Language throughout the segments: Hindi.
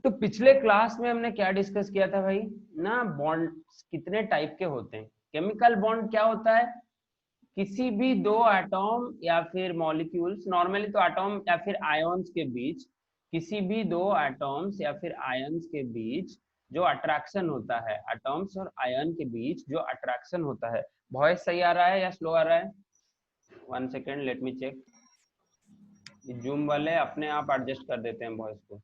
तो पिछले क्लास में हमने क्या डिस्कस किया था भाई ना, बॉन्ड कितने टाइप के होते हैं। केमिकल बॉन्ड क्या होता है, किसी भी दो एटॉम या फिर मॉलिक्यूल्स, नॉर्मली तो एटॉम या फिर आयन्स के बीच, किसी भी दो एटॉम्स या फिर आयन्स के बीच जो अट्रैक्शन होता है, एटॉम्स और आयन के बीच जो अट्रैक्शन होता है। वॉइस सही आ रहा है या स्लो आ रहा है? 1 second, let me check. Zoom वाले अपने आप एडजस्ट कर देते हैं वॉइस को।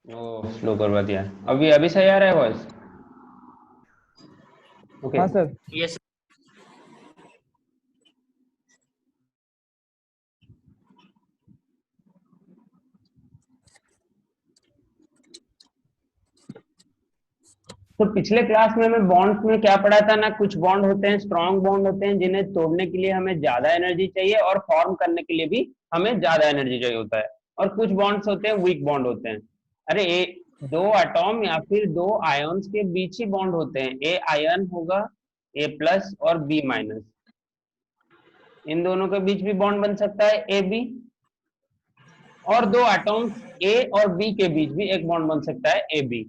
ओ, स्लो करवा दिया। अभी अभी सही आ रहा है वॉइस? ओके। हाँ सर। यस। तो पिछले क्लास में हमें बॉन्ड्स में क्या पढ़ा था ना, कुछ बॉन्ड होते हैं स्ट्रॉन्ग बॉन्ड होते हैं जिन्हें तोड़ने के लिए हमें ज्यादा एनर्जी चाहिए और फॉर्म करने के लिए भी हमें ज्यादा एनर्जी चाहिए होता है। और कुछ बॉन्ड्स होते हैं वीक बॉन्ड होते हैं। अरे दो एटॉम या फिर दो आयन्स के बीच ही बॉन्ड होते हैं। ए आयन होगा, ए प्लस और बी माइनस, इन दोनों के बीच भी बॉन्ड बन सकता है ए बी। और दो एटॉम्स ए और बी के बीच भी एक बॉन्ड बन सकता है ए बी।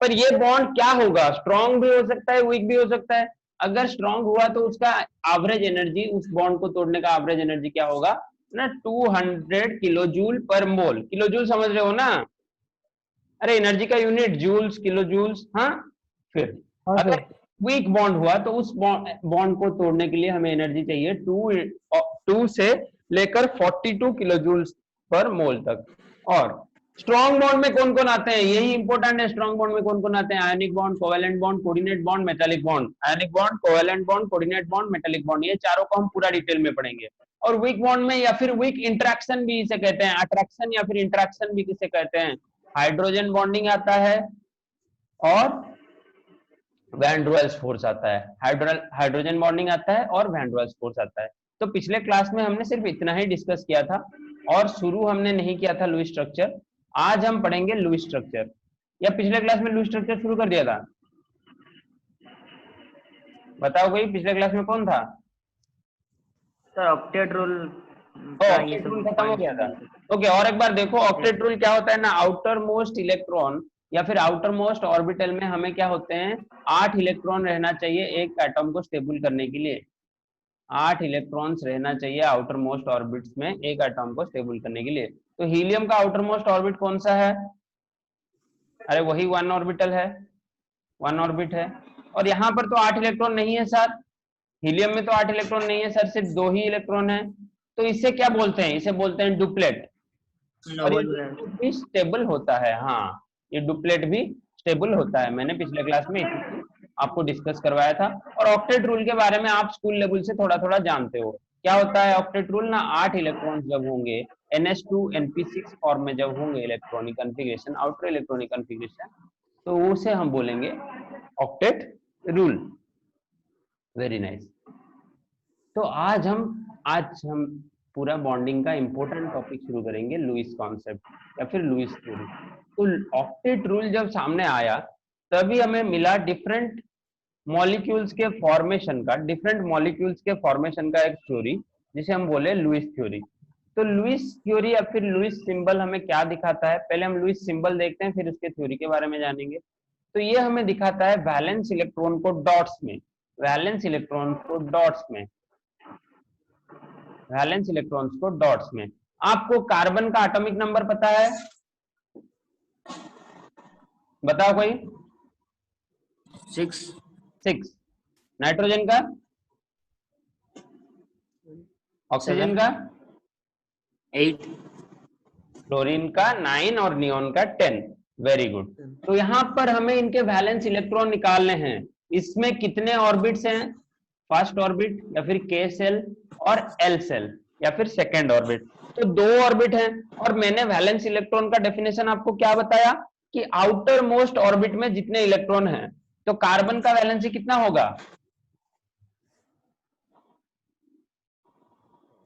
पर ये बॉन्ड क्या होगा, स्ट्रॉन्ग भी हो सकता है, वीक भी हो सकता है। अगर स्ट्रॉन्ग हुआ तो उसका एवरेज एनर्जी, उस बॉन्ड को तोड़ने का एवरेज एनर्जी क्या होगा ना, 200 किलो जूल पर मोल। किलो जूल समझ रहे हो ना? अरे एनर्जी का यूनिट जूल्स, किलो जूल्स। हाँ, फिर हाँ अगर सर। वीक बॉन्ड हुआ तो उस बॉन्ड को तोड़ने के लिए हमें एनर्जी चाहिए 2 से लेकर 42 किलो जूल्स पर मोल तक। और स्ट्रॉन्ग बॉन्ड में कौन कौन आते हैं, यही इंपॉर्टेंट है। स्ट्रॉन्ग बॉन्ड में कौन कौन आते हैं? Ionic bond, covalent bond, coordinate bond, metallic bond. Ionic bond, covalent bond, coordinate bond, metallic bond, ये चारों को हम पूरा डिटेल में पढ़ेंगे। और वीक बॉन्ड में या फिर वीक इंटरेक्शन भी इसे कहते हैं, अट्रैक्शन या फिर इंटरेक्शन भी किसे कहते हैं, हाइड्रोजन बॉन्डिंग आता है और वैन डर वाल्स फोर्स आता है। हाइड्रोजन बॉन्डिंग आता है और वैन डर वाल्स फोर्स आता है। तो पिछले क्लास में हमने सिर्फ इतना ही डिस्कस किया था और शुरू हमने नहीं किया था लुईस स्ट्रक्चर। आज हम पढ़ेंगे लुईस स्ट्रक्चर। या पिछले क्लास में लुईस स्ट्रक्चर शुरू कर दिया था? बताओ कोई, पिछले क्लास में कौन था? सर ऑक्टेट रूल का ये ऑक्टेट रूल सब खत्म हो गया था। पॉइंट्स। ओके, और एक बार देखो, ऑक्टेट रूल क्या होता है ना, आउटर मोस्ट इलेक्ट्रॉन या फिर आउटर मोस्ट ऑर्बिटल में हमें क्या होते हैं, 8 इलेक्ट्रॉन रहना चाहिए एक एटम को स्टेबल करने के लिए। 8 इलेक्ट्रॉन्स रहना चाहिए आउटर मोस्ट ऑर्बिट्स में एक एटम को स्टेबल करने के लिए। तो हीलियम का आउटर मोस्ट ऑर्बिट कौन सा है? अरे वही 1 ऑर्बिटल है, 1 ऑर्बिट है। और यहाँ पर तो 8 इलेक्ट्रॉन नहीं है सर, हीलियम में तो 8 इलेक्ट्रॉन नहीं है सर, सिर्फ 2 ही इलेक्ट्रॉन है। तो इसे क्या बोलते हैं? इसे बोलते हैं डुप्लेट। और ये नोबल डुप्लेट भी स्टेबल होता है। हाँ, ये डुप्लेट भी स्टेबल होता है। मैंने पिछले क्लास में इसी आपको डिस्कस करवाया था। और ऑक्टेट रूल के बारे में आप स्कूल लेवल से थोड़ा थोड़ा जानते हो। क्या होता है ऑक्टेट रूल ना, 8 इलेक्ट्रॉन्स जब होंगे NH2 NP6 फॉर्म में जब होंगे electronic configuration, outer electronic configuration, तो उसे हम बोलेंगे ऑक्टेट रूल। Very nice. तो आज हम पूरा बॉन्डिंग का इंपॉर्टेंट टॉपिक शुरू करेंगे, लुईस कॉन्सेप्ट या फिर लुईस थ्योरी। तो ऑक्टेट रूल जब सामने आया तभी हमें मिला डिफरेंट मॉलिक्यूल्स के फॉर्मेशन का, डिफरेंट मॉलिक्यूल्स के फॉर्मेशन का एक थ्योरी, जिसे हम बोले लुईस थ्योरी। तो लुईस थ्योरी या फिर लुईस सिंबल हमें क्या दिखाता है, पहले हम लुईस सिंबल देखते हैं फिर उसके थ्योरी के बारे में जानेंगे। तो ये हमें दिखाता है वैलेंस इलेक्ट्रॉन को डॉट्स में, वैलेंस इलेक्ट्रॉन को डॉट्स में, वैलेंस इलेक्ट्रॉन्स को डॉट्स में। आपको कार्बन का एटॉमिक नंबर पता है? बताओ कोई। 6। 6। नाइट्रोजन का? ऑक्सीजन 7। का? 8। क्लोरीन का 9 और नियोन का 10। Very good. तो यहां पर हमें इनके वैलेंस इलेक्ट्रॉन निकालने हैं। इसमें कितने ऑर्बिट्स हैं? फर्स्ट ऑर्बिट या फिर के सेल और एल सेल या फिर सेकेंड ऑर्बिट। तो 2 ऑर्बिट हैं। और मैंने वैलेंस इलेक्ट्रॉन का डेफिनेशन आपको क्या बताया कि आउटर मोस्ट ऑर्बिट में जितने इलेक्ट्रॉन हैं, तो कार्बन का वैलेंसी कितना होगा?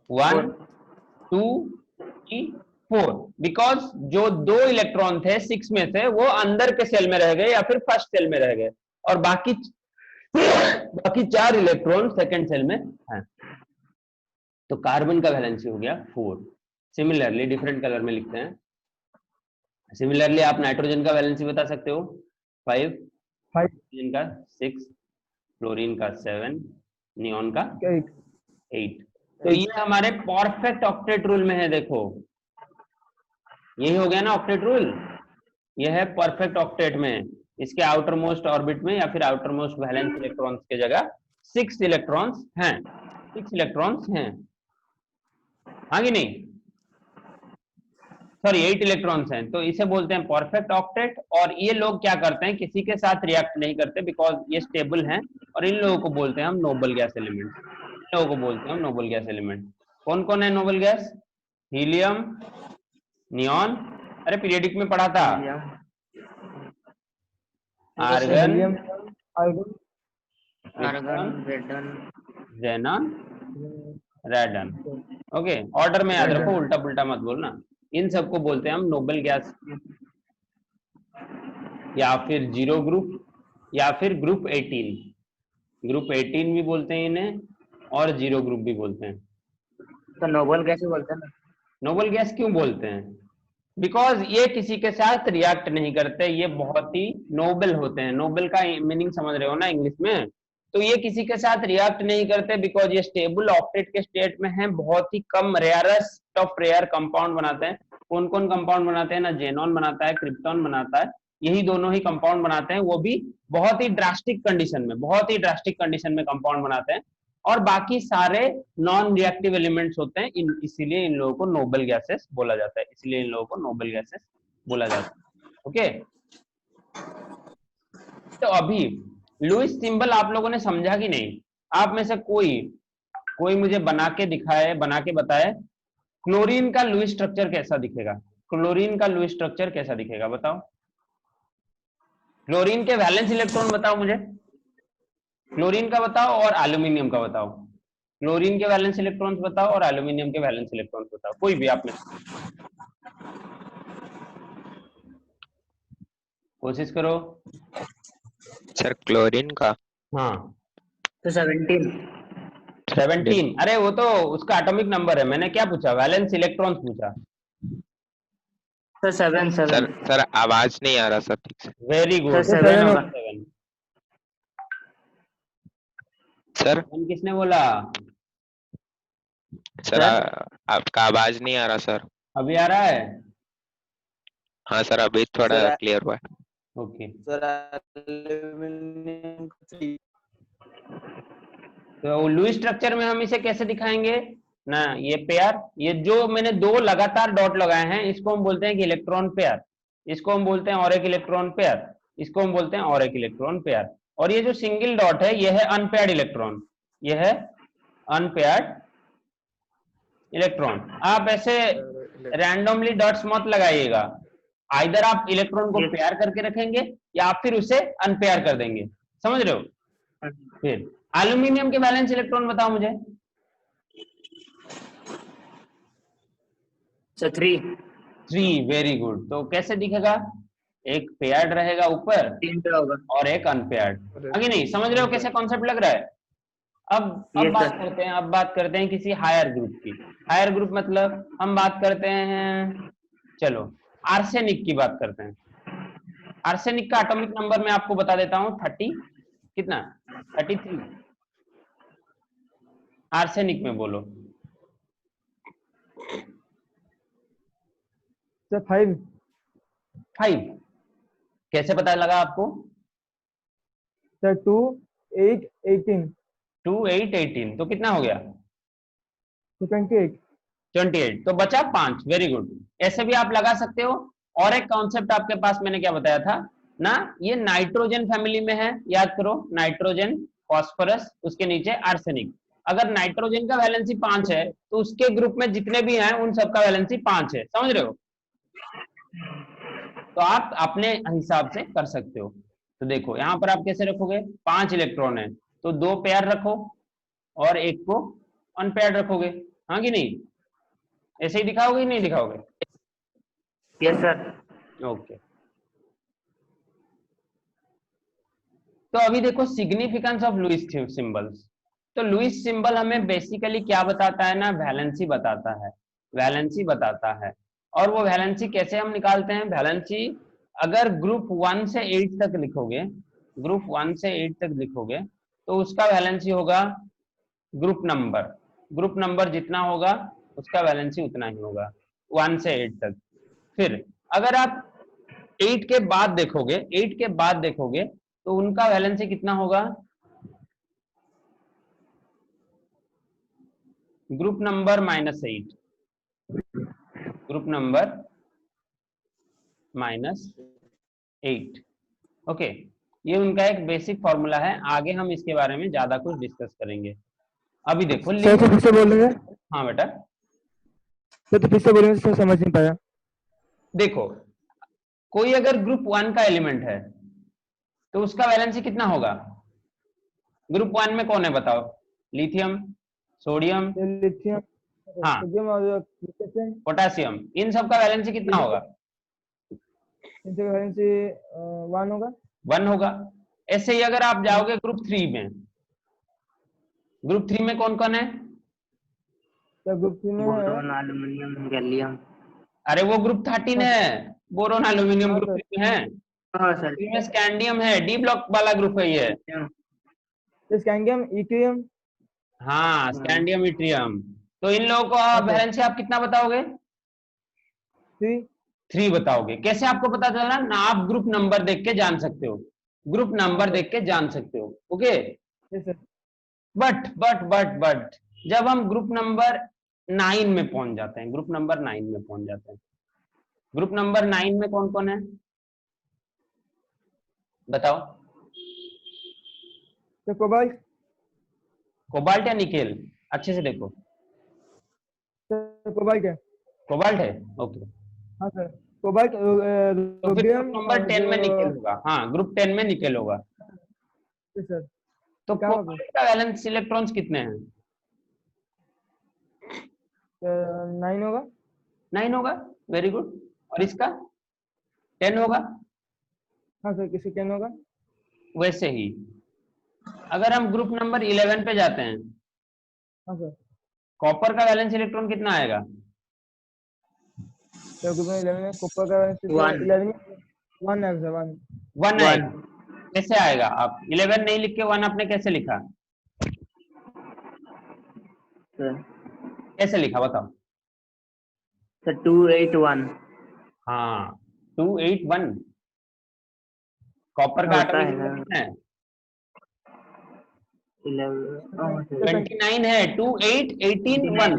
1 2 3 4, बिकॉज जो 2 इलेक्ट्रॉन थे 6 में से वो अंदर के सेल में रह गए या फिर फर्स्ट सेल में रह गए, और बाकी 4 इलेक्ट्रॉन सेकंड सेल में हैं। तो कार्बन का वैलेंसी हो गया 4। सिमिलरली डिफरेंट कलर में लिखते हैं। सिमिलरली आप नाइट्रोजन का वैलेंसी बता सकते हो 5, ऑक्सीजन का 6, फ्लोरीन का 7, नियॉन का 8। तो ये हमारे परफेक्ट ऑक्टेट रूल में है। देखो यही हो गया ना ऑक्टेट रूल, ये है परफेक्ट ऑक्टेट में। इसके आउटर मोस्ट ऑर्बिट में या फिर आउटर मोस्ट वैलेंस इलेक्ट्रॉन्स के जगह 6 इलेक्ट्रॉन्स हैं, 6 इलेक्ट्रॉन्स हैं, हाँ कि नहीं, सॉरी 8 इलेक्ट्रॉन्स हैं। तो इसे बोलते हैं परफेक्ट ऑक्टेट। और ये लोग क्या करते हैं, किसी के साथ रिएक्ट नहीं करते बिकॉज ये स्टेबल हैं, और इन लोगों को बोलते हैं हम नोबल गैस एलिमेंट, इन लोगों को बोलते हैं हम नोबल गैस एलिमेंट। कौन कौन है नोबल गैस? हीलियम, नियॉन, अरे पीरियडिक में पढ़ा था, argon, argon, radon, xenon, radon. Okay, order में याद रखो, उल्टा पुल्टा मत बोलना। इन सबको बोलते हैं हम नोबल गैस, या फिर जीरो ग्रुप, या फिर ग्रुप 18। ग्रुप 18 भी बोलते हैं इन्हें, और जीरो ग्रुप भी बोलते हैं। तो नोबल गैस ही बोलते हैं ना। नोबल गैस क्यों बोलते हैं? बिकॉज ये किसी के साथ रिएक्ट नहीं करते, ये बहुत ही नोबल होते हैं। नोबल का मीनिंग समझ रहे हो ना इंग्लिश में? तो ये किसी के साथ रिएक्ट नहीं करते बिकॉज ये स्टेबल ऑक्टेट के स्टेट में है, बहुत ही कम रेयरेस्ट ऑफ रेयर कंपाउंड बनाते हैं। कौन कौन कंपाउंड बनाते हैं ना? जेनॉन बनाता है, क्रिप्टॉन बनाता है, यही दोनों ही कंपाउंड बनाते हैं, वो भी बहुत ही ड्रास्टिक कंडीशन में, बहुत ही ड्रास्टिक कंडीशन में कंपाउंड बनाते हैं। और बाकी सारे नॉन रिएक्टिव एलिमेंट्स होते हैं, इसीलिए इन लोगों को नोबल गैसेस बोला जाता है, इसलिए इन लोगों को नोबल गैसेस बोला जाता है। ओके, तो अभी लुईस सिंबल आप लोगों ने समझा कि नहीं? आप में से कोई मुझे बना के दिखाए, बना के बताए क्लोरीन का लुईस स्ट्रक्चर कैसा दिखेगा? क्लोरीन का लुईस स्ट्रक्चर कैसा दिखेगा बताओ? क्लोरीन के वैलेंस इलेक्ट्रॉन बताओ मुझे, क्लोरीन का बताओ और एल्यूमिनियम का बताओ। क्लोरीन के वैलेंस इलेक्ट्रॉन्स बताओ और एल्यूमिनियम के वैलेंस इलेक्ट्रॉन्स बताओ, कोई भी आप में कोशिश करो। सर क्लोरीन का, हाँ तो 17। 17, अरे वो तो उसका एटॉमिक नंबर है, मैंने क्या पूछा? वैलेंस इलेक्ट्रॉन्स पूछा। तो 7 सर सर आवाज नहीं आ रहा सर ठीक से। वेरी गुड, तो 7 होगा। 7। सर किसने बोला? सर आपका आवाज नहीं आ रहा सर। अभी आ रहा है? हाँ सर अभी थोड़ा क्लियर हुआ है। Okay, sir aluminium 3। तो लुईस स्ट्रक्चर में हम इसे कैसे दिखाएंगे ना? ये पेयर, ये जो मैंने 2 लगातार डॉट लगाए हैं, इसको हम बोलते हैं कि इलेक्ट्रॉन पेयर, इसको हम बोलते हैं और एक इलेक्ट्रॉन पेयर, इसको हम बोलते हैं और एक इलेक्ट्रॉन पेयर। और ये जो सिंगल डॉट है ये है अनपेयर्ड इलेक्ट्रॉन, ये है अनपेयर्ड इलेक्ट्रॉन। आप ऐसे रैंडमली डॉट्स मत लगाइएगा, आइदर आप इलेक्ट्रॉन को पेयर करके रखेंगे या आप फिर उसे अनपेयर कर देंगे, समझ रहे हो? फिर एल्यूमिनियम के वैलेंस इलेक्ट्रॉन बताओ मुझे। 3, वेरी गुड। तो कैसे दिखेगा? एक पेयर्ड रहेगा ऊपर 3 पे होगा। और एक अनपेयर्ड, आगे नहीं समझ रहे हो कैसे कॉन्सेप्ट लग रहा है? अब बात करते हैं किसी हायर ग्रुप की। हायर ग्रुप मतलब हम बात करते हैं, चलो आर्सेनिक की बात करते हैं। आर्सेनिक का एटॉमिक नंबर मैं आपको बता देता हूं, 30 कितना? 33। आर्सेनिक में बोलो। सर 5। कैसे पता लगा आपको? सर 2, 8, 18। 2, 8, 18 तो कितना हो गया? 28। 28, तो बचा 5। वेरी गुड, ऐसे भी आप लगा सकते हो। और एक कॉन्सेप्ट आपके पास मैंने क्या बताया था ना, ये नाइट्रोजन फैमिली में है, याद करो, नाइट्रोजन, फॉस्फोरस, उसके नीचे आर्सेनिक। अगर नाइट्रोजन का वैलेंसी 5 है तो उसके ग्रुप में जितने भी हैं उन सबका वैलेंसी 5 है, समझ रहे हो? तो आप अपने हिसाब से कर सकते हो। तो देखो यहां पर आप कैसे रखोगे, 5 इलेक्ट्रॉन है तो 2 पेयर रखो और एक को अनपेयर्ड रखोगे, हाँ कि नहीं? ऐसे ही दिखाओगे नहीं दिखाओगे? Yes sir. ओके, तो अभी देखो सिग्निफिकेंस ऑफ लुईस सिंबल्स। तो लुईस सिंबल हमें बेसिकली क्या बताता है ना, वैलेंसी बताता है, वैलेंसी बताता है। और वो वैलेंसी कैसे हम निकालते हैं? वैलेंसी अगर ग्रुप 1 से 8 तक लिखोगे, ग्रुप 1 से 8 तक लिखोगे तो उसका वैलेंसी होगा ग्रुप नंबर, ग्रुप नंबर जितना होगा उसका वैलेंसी उतना ही होगा 1 से 8 तक। फिर अगर आप 8 के बाद देखोगे, 8 के बाद देखोगे तो उनका वैलेंसी कितना होगा? Group number -8, group number -8। Okay, ये उनका एक बेसिक फॉर्मूला है, आगे हम इसके बारे में ज्यादा कुछ डिस्कस करेंगे। अभी देखो सर तो फिर से बोलेंगे? हाँ बेटा, सर तो फिर से बोलेंगे, सर समझ नहीं पाया। देखो कोई अगर ग्रुप 1 का एलिमेंट है तो उसका वैलेंसी कितना होगा? ग्रुप 1 में कौन है बताओ? लिथियम, सोडियम, लिथियम, हाँ, सोडियम और पोटेशियम, पोटेशियम, इन सब का वैलेंसी कितना होगा? इनसे वैलेंसी 1 होगा। 1 होगा। ऐसे ही अगर आप जाओगे ग्रुप 3 में, ग्रुप 3 में कौन कौन है? तो ग्रुप 3 में बोरोन, एल्युमिनियम, गैलियम। अरे वो ग्रुप 13 है, बोरोन एल्यूमिनियम हाँ ग्रुप सर, 3 में है। हाँ सर। में स्कैंडियम है, डी ब्लॉक वाला ग्रुप है ये। Scandium, yttrium. हाँ, स्कैंडियम, इट्रियम। तो इन लोगों को हाँ सर, वैलेंसी आप कितना बताओगे? 3। 3 बताओगे। कैसे आपको पता चला ना? आप ग्रुप नंबर देख के जान सकते हो, ग्रुप नंबर देख के जान सकते हो। Okay, yes sir. बट जब हम ग्रुप नंबर 9 में पहुंच जाते हैं, ग्रुप नंबर 9 में पहुंच जाते हैं, ग्रुप नंबर 9 में कौन कौन है बताओ? तो कोबाल्ट। कोबाल्ट या निकेल? अच्छे से देखो, सर कोबाल्ट है। कोबाल्ट है। ओके, हाँ सर, कोबाल्ट, तो फिर ग्रुप रोडियम नंबर और 10 में निकेल जो, होगा। हाँ, ग्रुप 10 में निकेल होगा। Yes sir. तो क्या होगा? कोबाल्ट का वैलेंस इलेक्ट्रॉन्स कितने हैं? 9 होगा। 9 होगा, वेरी गुड। और इसका 10 होगा। हाँ सर, किसी 10 होगा। वैसे ही अगर हम ग्रुप नंबर 11 पे जाते हैं, हाँ सर, कॉपर का वैलेंस इलेक्ट्रॉन कितना आएगा? तो ग्रुप में 11 में कॉपर का वैलेंसी तो 1 11 में 1 है सर, 1। 1 आएगा। कैसे आएगा? आप 11 नहीं लिख के 1 आपने कैसे लिखा? कैसे लिखा बताओ? सर 281। हाँ, 281। कॉपर का होता एटॉमिक है नंबर सर कितना है? 11। 29 है। 28 18 1।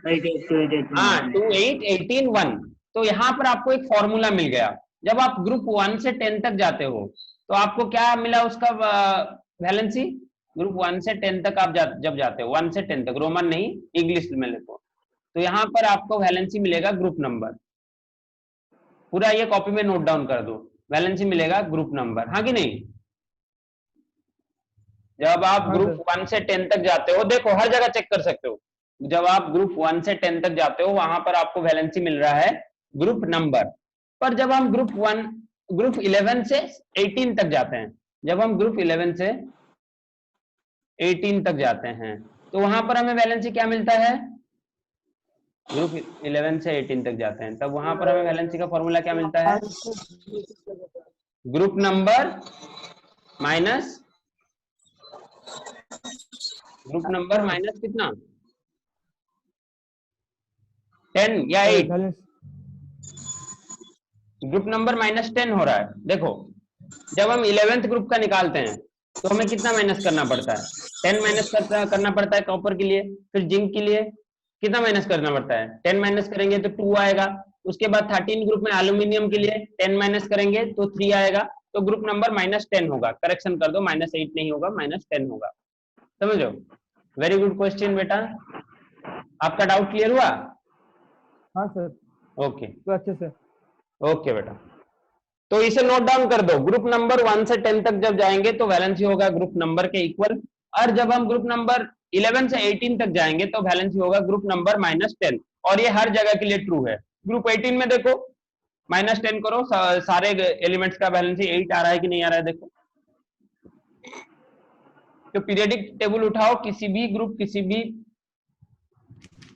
88 हाँ, 28 18 1। तो यहाँ पर आपको एक फॉर्मूला मिल गया। जब आप ग्रुप 1 से 10 तक जाते हो तो आपको क्या मिला उसका वैलेंसी? ग्रुप 1 से 10 तक आप जब जाते हो, 1 से 10 तक, रोमन नहीं, इंग्लिश में लिखो, तो यहाँ पर आपको वैलेंसी मिलेगा ग्रुप नंबर। पूरा ये कॉपी में नोट डाउन कर दो, वैलेंसी मिलेगा ग्रुप नंबर, हाँ कि नहीं? जब आप हाँ ग्रुप सर। 1 से 10 तक जाते हो, देखो हर जगह चेक कर सकते हो, जब आप ग्रुप 1 से 10 तक जाते हो वहां पर आपको वैलेंसी मिल रहा है ग्रुप नंबर। पर जब हम ग्रुप 11 से 18 तक जाते हैं, जब हम ग्रुप 11 से 18 तक जाते हैं तो वहां पर हमें वैलेंसी क्या मिलता है? ग्रुप 11 से 18 तक जाते हैं तब वहां पर हमें वैलेंसी का फॉर्मूला क्या मिलता है? Group number minus, group number minus कितना? 10 या 8? बैलेंस। ग्रुप नंबर -10 हो रहा है। देखो जब हम 11th ग्रुप का निकालते हैं तो हमें कितना माइनस करना पड़ता है? 10 माइनस करना पड़ता है कॉपर के लिए। फिर जिंक के लिए कितना माइनस करना पड़ता है? 10 माइनस करेंगे तो 2 आएगा। उसके बाद 13 ग्रुप में एल्यूमिनियम के लिए 10 माइनस करेंगे तो 3 आएगा। तो ग्रुप नंबर -10 होगा। करेक्शन कर दो, -8 नहीं होगा, -10 होगा। समझो? वेरी गुड क्वेश्चन बेटा। आपका डाउट क्लियर हुआ? हाँ सर, ओके, तो अच्छे से। ओके बेटा, तो इसे नोट डाउन कर दो। ग्रुप नंबर 1 से 10 तक जब जाएंगे तो वैलेंसी होगा ग्रुप नंबर के इक्वल, और जब हम ग्रुप नंबर 11 से 18 तक जाएंगे तो वैलेंसी होगा ग्रुप नंबर -10। और ये हर जगह के लिए ट्रू है। ग्रुप 18 में देखो -10 करो, सारे एलिमेंट्स का वैलेंसी 8 आ रहा है कि नहीं आ रहा है देखो। तो पीरियोडिक टेबल उठाओ, किसी भी ग्रुप किसी भी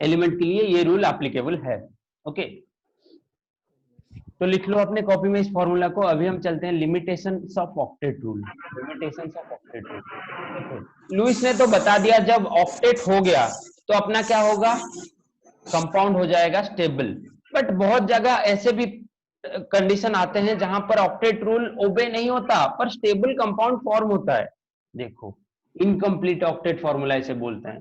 एलिमेंट के लिए ये रूल एप्लीकेबल है। ओके, तो लिख लो अपने कॉपी में इस फॉर्मूला को। अभी हम चलते हैं limitations of octet rule. Limitations of octet rule, Lewis ने तो बता दिया, जब ऑक्टेट हो गया तो अपना क्या होगा, कंपाउंड हो जाएगा स्टेबल। बट बहुत जगह ऐसे भी कंडीशन आते हैं जहां पर ऑक्टेट रूल ओबे नहीं होता पर स्टेबल कंपाउंड फॉर्म होता है। देखो, इनकम्प्लीट ऑक्टेट फॉर्मूला इसे बोलते हैं।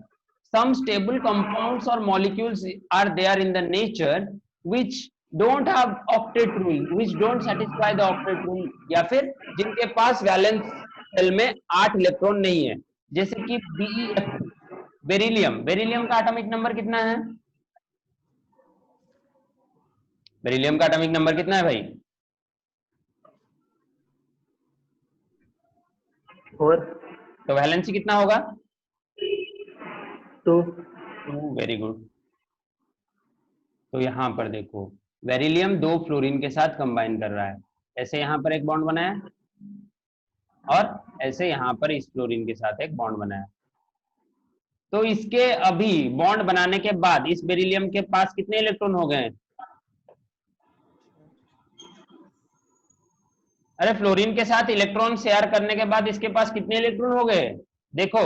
सम स्टेबल कंपाउंड्स और molecules are there in the nature which don't have octet rule, which don't satisfy the octet rule, या फिर जिनके पास वैलेंस शेल में 8 इलेक्ट्रॉन नहीं है, जैसे कि BeF, बेरिलियम। बेरिलियम का एटॉमिक नंबर कितना है? बेरिलियम का एटॉमिक नंबर कितना है भाई? 4 तो वैलेंसी कितना होगा? 2 वेरी गुड। तो यहां पर देखो, बेरिलियम 2 फ्लोरीन के साथ कंबाइन कर रहा है। ऐसे यहां पर एक बॉन्ड बनाया और ऐसे यहां पर इस फ्लोरीन के साथ एक बॉन्ड बनाया। तो इसके अभी बॉन्ड बनाने के बाद इस बेरिलियम के पास कितने इलेक्ट्रॉन हो गए? अरे फ्लोरीन के साथ इलेक्ट्रॉन शेयर करने के बाद इसके पास कितने इलेक्ट्रॉन हो गए? देखो,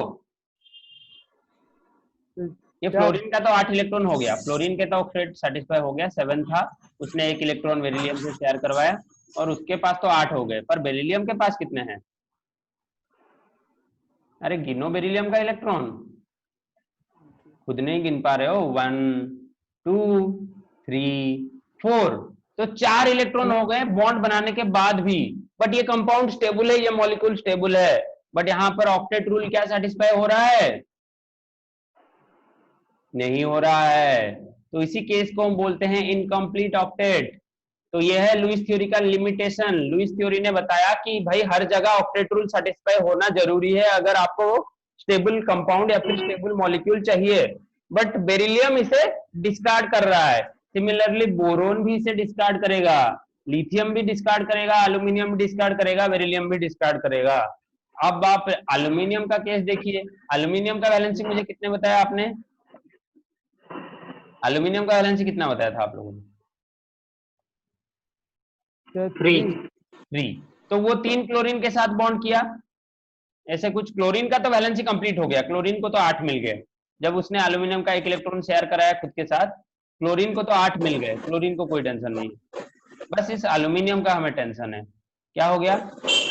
ये फ्लोरीन का तो 8 इलेक्ट्रॉन हो गया। फ्लोरीन के तो ऑक्टेट सेटिस्फाई हो गया, 7 था, उसने 1 इलेक्ट्रॉन बेरिलियम से शेयर करवाया और उसके पास तो 8 हो गए। पर बेरिलियम के पास कितने हैं? अरे गिनो बेरिलियम का इलेक्ट्रॉन, खुद नहीं गिन पा रहे हो। 1 2 3 4, तो 4 इलेक्ट्रॉन हो गए बॉन्ड बनाने के बाद भी। बट ये कंपाउंड स्टेबल है, ये मॉलिक्यूल स्टेबल है। बट यहाँ पर ऑक्टेट रूल क्या सेटिस्फाई हो रहा है? नहीं हो रहा है। तो इसी केस को हम बोलते हैं इनकम्प्लीट ऑक्टेट। तो ये है लुईस थ्योरी का लिमिटेशन। लुईस थ्योरी ने बताया कि भाई हर जगह ऑक्टेट रूल सेटिस्फाई होना जरूरी है अगर आपको स्टेबल कंपाउंड या फिर स्टेबल मॉलिक्यूल चाहिए। बट बेरिलियम इसे डिस्कार्ड कर रहा है। सिमिलरली बोरोन भी इसे डिस्कार्ड करेगा, लिथियम भी डिस्कार्ड करेगा, एल्यूमिनियम भी डिस्कार्ड करेगा, बेरिलियम भी डिस्कार्ड करेगा। अब आप एल्यूमिनियम का केस देखिए। एल्यूमिनियम का वैलेंसी मुझे कितने बताया आपने? एल्यूमिनियम का वैलेंसी कितना बताया था आप लोगों ने? 3। तो वो 3 क्लोरीन के साथ बॉन्ड किया, ऐसे कुछ। क्लोरीन का तो वैलेंसी कंप्लीट हो गया, क्लोरीन को तो 8 मिल गए। जब उसने एल्यूमिनियम का 1 इलेक्ट्रॉन शेयर कराया खुद के साथ, क्लोरीन को तो 8 मिल गए। क्लोरीन को कोई टेंशन नहीं, बस इस एल्यूमिनियम का हमें टेंशन है। क्या हो गया?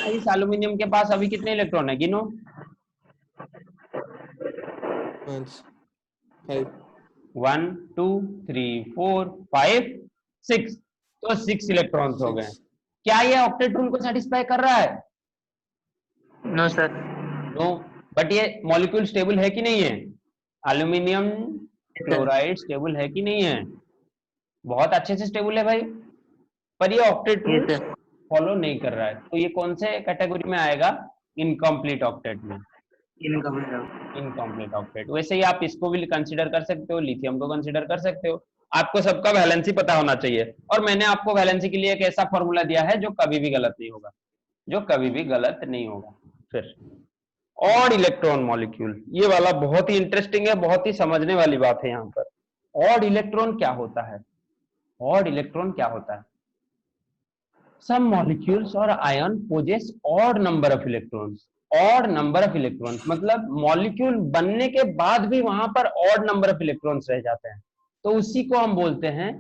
इस एल्यूमिनियम के पास अभी कितने इलेक्ट्रॉन है, गिनो। 1 2 3 4 5 6, तो 6 इलेक्ट्रॉन्स हो गए। क्या ये ऑक्टेट रूल को सेटिस्फाई कर रहा है? No sir. नो। बट ये मॉलिक्यूल स्टेबल है कि नहीं है? एल्यूमिनियम क्लोराइड स्टेबल है कि नहीं है? बहुत अच्छे से स्टेबल है भाई। पर ये ऑक्टेट रूल फॉलो नहीं कर रहा है। तो ये कौन से कैटेगरी में आएगा? इनकम्प्लीट ऑक्टेट में। Incomplete octet. वैसे ही आप इसको भी कंसीडर कर सकते हो, लिथियम को कंसीडर कर सकते हो। आपको सबका वैलेंसी पता होना चाहिए। और मैंने आपको वैलेंसी के लिए एक ऐसा फॉर्मूला दिया है जो कभी भी गलत नहीं होगा, जो कभी भी गलत नहीं होगा। फिर ऑड इलेक्ट्रॉन मॉलिक्यूल, ये वाला बहुत ही इंटरेस्टिंग है, बहुत ही समझने वाली बात है। यहाँ पर ऑड इलेक्ट्रॉन क्या होता है? ऑड इलेक्ट्रॉन क्या होता है? सम मॉलिक्यूल्स और ion possess odd number of electrons. Odd number of electrons मतलब मॉलिक्यूल बनने के बाद भी वहां पर ऑड नंबर ऑफ इलेक्ट्रॉन्स रह जाते हैं, तो उसी को हम बोलते हैं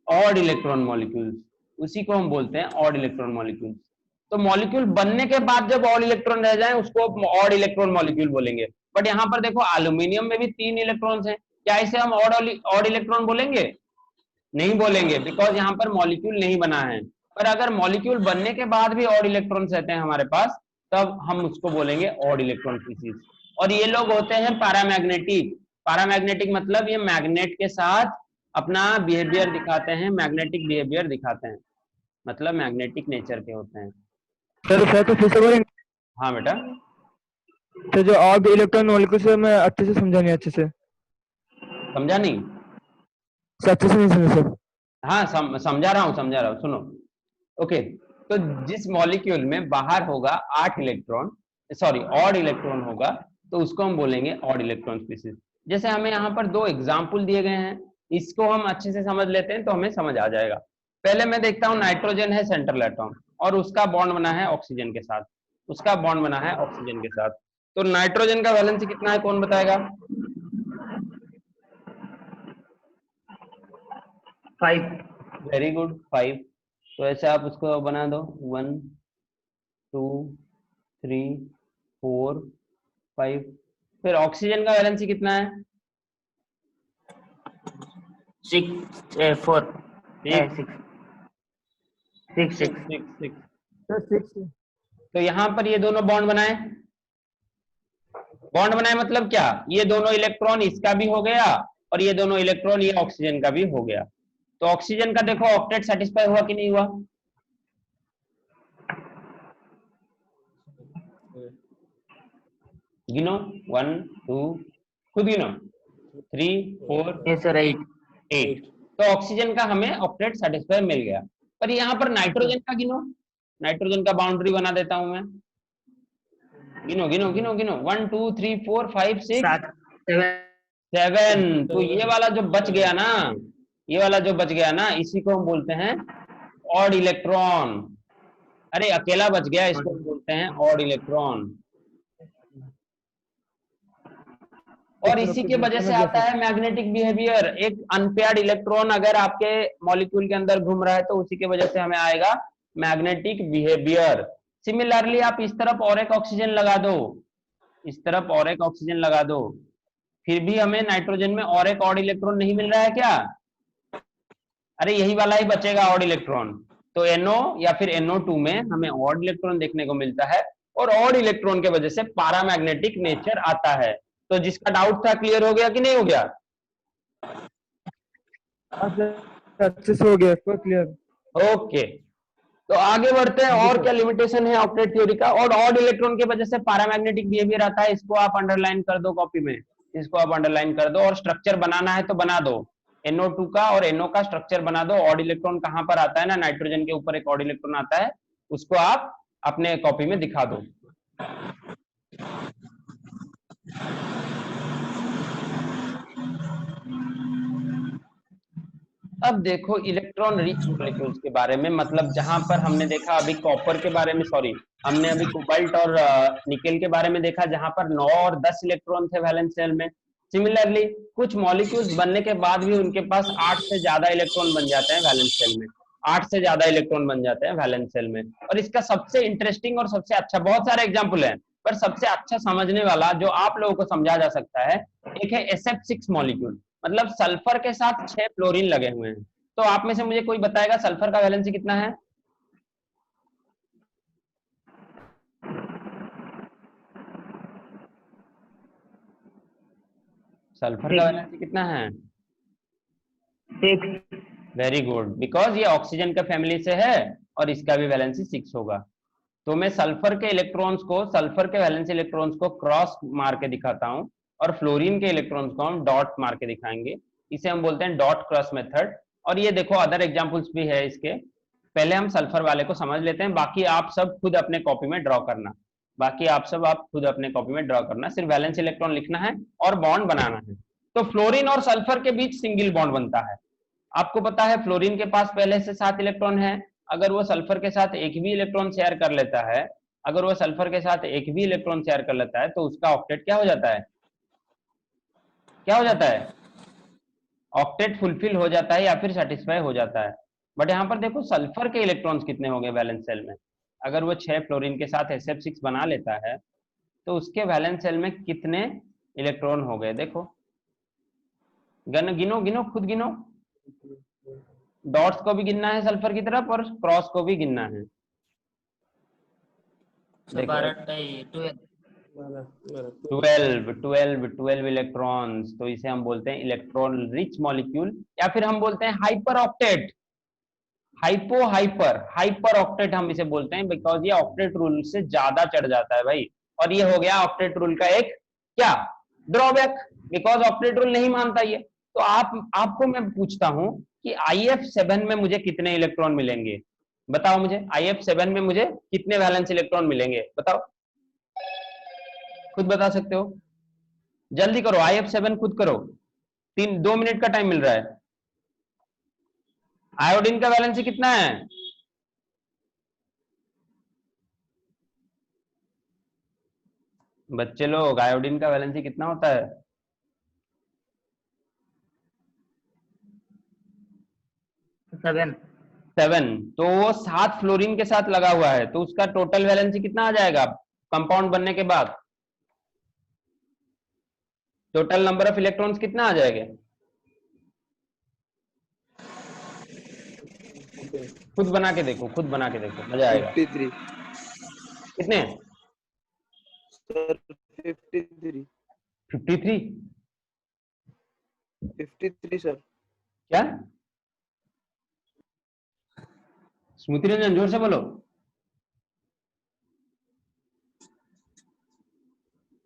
ऑड इलेक्ट्रॉन मॉलिक्यूल्स। उसी को हम बोलते हैं ऑड इलेक्ट्रॉन मॉलिक्यूल्स। तो मॉलिक्यूल बनने के बाद जब ऑड इलेक्ट्रॉन रह जाए उसको ऑड इलेक्ट्रॉन मॉलिक्यूल बोलेंगे। बट यहाँ पर देखो एल्यूमिनियम में भी 3 इलेक्ट्रॉन्स हैं, क्या इसे हम ऑड इलेक्ट्रॉन बोलेंगे? नहीं बोलेंगे, बिकॉज यहाँ पर मॉलिक्यूल नहीं बना है। पर अगर मॉलिक्यूल बनने के बाद भी ऑड इलेक्ट्रॉन्स रहते हैं हमारे पास, तब हम उसको बोलेंगे ऑड इलेक्ट्रॉन स्पीशीज। और ये लोग होते हैं पैरामैग्नेटिक। पैरामैग्नेटिक मतलब ये मैग्नेट के साथ अपना बिहेवियर दिखाते हैं, मैग्नेटिक बिहेवियर दिखाते हैं, मतलब मैग्नेटिक नेचर के होते हैं। सर तो फिर से बोलेंगे? हाँ बेटा। तो जो ऑड इलेक्ट्रॉन मॉलिक्यूल से मैं अच्छे से समझा नहीं, अच्छे से समझा नहीं? अच्छे से नहीं समझा सर। हाँ समझा रहा हूँ, सुनो। ओके, तो जिस मॉलिक्यूल में बाहर होगा 8 इलेक्ट्रॉन, सॉरी ऑड इलेक्ट्रॉन होगा, तो उसको हम बोलेंगे ऑड इलेक्ट्रॉन स्पीसीज। जैसे हमें यहाँ पर 2 एग्जाम्पल दिए गए हैं, इसको हम अच्छे से समझ लेते हैं तो हमें समझ आ जाएगा। पहले मैं देखता हूँ, नाइट्रोजन है सेंट्रल एटॉम और उसका बॉन्ड बना है ऑक्सीजन के साथ, उसका बॉन्ड बना है ऑक्सीजन के साथ। तो नाइट्रोजन का वैलेंसी कितना है, कौन बताएगा? 5। Very good, 5। तो ऐसे आप उसको बना दो, 1 2 3 4 5। फिर ऑक्सीजन का वैलेंसी कितना है? 6 4 6 6 6 6 6। सर 6। तो यहाँ पर ये दोनों बॉन्ड बनाए, बॉन्ड बनाए मतलब क्या, ये दोनों इलेक्ट्रॉन इसका भी हो गया और ये दोनों इलेक्ट्रॉन ये ऑक्सीजन का भी हो गया। तो ऑक्सीजन का देखो ऑक्टेट सेटिस्फाई हुआ कि नहीं हुआ? गिनो, 1 2, खुद गिनो, 3 4 yes sir 8 8। तो ऑक्सीजन का हमें ऑक्टेट सेटिस्फाई मिल गया। पर यहाँ पर नाइट्रोजन का गिनो, नाइट्रोजन का बाउंड्री बना देता हूं मैं, गिनो गिनो गिनो गिनो, 1 2 3 4 5 6 7 7। तो ये वाला जो बच गया ना, ये वाला जो बच गया ना, इसी को हम बोलते हैं ऑड इलेक्ट्रॉन। अरे अकेला बच गया, इसको हम बोलते हैं ऑड इलेक्ट्रॉन। और इसी के वजह से आता है मैग्नेटिक बिहेवियर। एक अनपेयर्ड इलेक्ट्रॉन अगर आपके मॉलिक्यूल के अंदर घूम रहा है तो उसी की वजह से हमें आएगा मैग्नेटिक बिहेवियर। सिमिलरली आप इस तरफ और एक ऑक्सीजन लगा दो, इस तरफ और एक ऑक्सीजन लगा दो, फिर भी हमें नाइट्रोजन में और एक ऑड इलेक्ट्रॉन नहीं मिल रहा है क्या? अरे यही वाला ही बचेगा ऑड इलेक्ट्रॉन। तो NO या फिर NO2 में हमें ऑड इलेक्ट्रॉन देखने को मिलता है और ऑड इलेक्ट्रॉन के वजह से पैरामैग्नेटिक नेचर आता है। तो जिसका डाउट था क्लियर हो गया कि नहीं हो गया? अच्छे से हो गया, इसको क्लियर। ओके, तो आगे बढ़ते हैं। और क्या लिमिटेशन है ऑक्टेट थ्योरी का? और ऑड इलेक्ट्रॉन की वजह से पैरामैग्नेटिक बिहेवियर आता है, इसको आप अंडरलाइन कर दो कॉपी में, इसको आप अंडरलाइन कर दो। और स्ट्रक्चर बनाना है तो बना दो, NO2 का और NO का स्ट्रक्चर बना दो। ऑड इलेक्ट्रॉन कहां पर आता है ना, नाइट्रोजन के ऊपर एक ऑड इलेक्ट्रॉन आता है, उसको आप अपने कॉपी में दिखा दो। अब देखो इलेक्ट्रॉन रिच मॉलिक्यूल्स के बारे में, मतलब जहां पर हमने देखा अभी कॉपर के बारे में, सॉरी हमने अभी कोबाल्ट और निकेल के बारे में देखा, जहां पर 9 और 10 इलेक्ट्रॉन थे वैलेंस शेल में। सिमिलरली कुछ मॉलिक्यूल्स बनने के बाद भी उनके पास 8 से ज्यादा इलेक्ट्रॉन बन जाते हैं वैलेंस शेल में, 8 से ज्यादा इलेक्ट्रॉन बन जाते हैं वैलेंस शेल में। और इसका सबसे इंटरेस्टिंग और सबसे अच्छा, बहुत सारे एग्जाम्पल है पर सबसे अच्छा समझने वाला जो आप लोगों को समझा जा सकता है, एक है SF6 मॉलिक्यूल, मतलब सल्फर के साथ 6 फ्लोरीन लगे हुए हैं। तो आप में से मुझे कोई बताएगा सल्फर का वैलेंसी कितना है? सल्फर का वैलेंसी कितना है? 6 वेरी गुड, बिकॉज ये ऑक्सीजन के फैमिली से है और इसका भी वैलेंसी 6 होगा। तो मैं सल्फर के इलेक्ट्रॉन्स को, सल्फर के वैलेंसी इलेक्ट्रॉन्स को क्रॉस मार के दिखाता हूं और फ्लोरीन के इलेक्ट्रॉन्स को हम डॉट मार के दिखाएंगे। इसे हम बोलते हैं डॉट क्रॉस मेथड। और ये देखो अदर एग्जांपल्स भी है इसके। पहले हम सल्फर वाले को समझ लेते हैं, बाकी आप सब खुद अपने कॉपी में ड्रॉ करना, बाकी आप खुद अपने कॉपी में ड्रॉ करना, सिर्फ वैलेंस इलेक्ट्रॉन लिखना है और बॉन्ड बनाना है। तो फ्लोरीन और सल्फर के बीच सिंगल बॉन्ड बनता है। आपको पता है फ्लोरीन के पास पहले से 7 इलेक्ट्रॉन है, अगर वो सल्फर के साथ एक भी इलेक्ट्रॉन शेयर कर लेता है, अगर वो सल्फर के साथ एक भी इलेक्ट्रॉन शेयर कर लेता है तो उसका ऑक्टेट क्या हो जाता है? क्या हो जाता है? ऑक्टेट फुलफिल हो जाता है या फिर सेटिस्फाई हो जाता है। बट यहाँ पर देखो सल्फर के इलेक्ट्रॉन्स कितने हो गए वैलेंस सेल में, अगर वो 6 फ्लोरीन के साथ SF6 बना लेता है तो उसके वैलेंस सेल में कितने इलेक्ट्रॉन हो गए? देखो गिनो गिनो, खुद गिनो, डॉट्स को भी गिनना है सल्फर की तरफ और क्रॉस को भी गिनना है। देखो 12 इलेक्ट्रॉन्स, तो इसे हम बोलते हैं इलेक्ट्रॉन रिच मॉलिक्यूल, या फिर हम बोलते हैं हाइपर ऑक्टेट, हाइपर ऑक्टेट हम इसे बोलते हैं, बिकॉज ये ऑक्टेट रूल से ज्यादा चढ़ जाता है भाई। और ये हो गया ऑक्टेट रूल का एक क्या ड्रॉबैक, बिकॉज ऑक्टेट रूल नहीं मानता ये। तो आपको मैं पूछता हूं कि IF7 में मुझे कितने इलेक्ट्रॉन मिलेंगे? बताओ मुझे IF7 में मुझे कितने वैलेंस इलेक्ट्रॉन मिलेंगे, बताओ, खुद बता सकते हो, जल्दी करो, IF7 खुद करो, 2 मिनट का टाइम मिल रहा है। आयोडीन का वैलेंसी कितना है? बच्चे लोग, आयोडीन का वैलेंसी कितना होता है? 7। 7। तो वो 7 फ्लोरीन के साथ लगा हुआ है, तो उसका टोटल वैलेंसी कितना आ जाएगा कंपाउंड बनने के बाद? टोटल नंबर ऑफ इलेक्ट्रॉन्स कितना आ जाएगा? खुद बना के देखो, खुद बना के देखो, मजा आएगा। 53 कितने? सर 53 53? 53 सर। क्या? स्मृति रंजन, जोर से बोलो।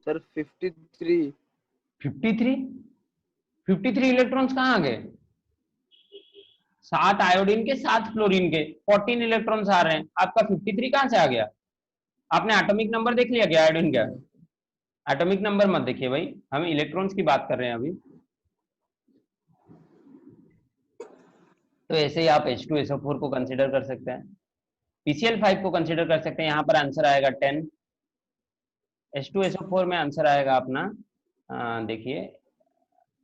सर 53 53 इलेक्ट्रॉन्स कहाँ आ गए? 7 आयोडीन के 7 फ्लोरीन के 14 इलेक्ट्रॉन्स आ रहे हैं, आपका 53 कहाँ से आ गया? आपने एटॉमिक नंबर देख लिया क्या आयोडीन का? एटॉमिक नंबर मत देखिए भाई, हम इलेक्ट्रॉन्स की बात कर रहे हैं अभी। तो ऐसे ही आप H2SO4 को कंसीडर कर सकते हैं, PCl5 को कंसीडर कर सकते हैं। यहाँ पर आंसर आएगा 10। H2SO4 में आंसर आएगा अपना, देखिए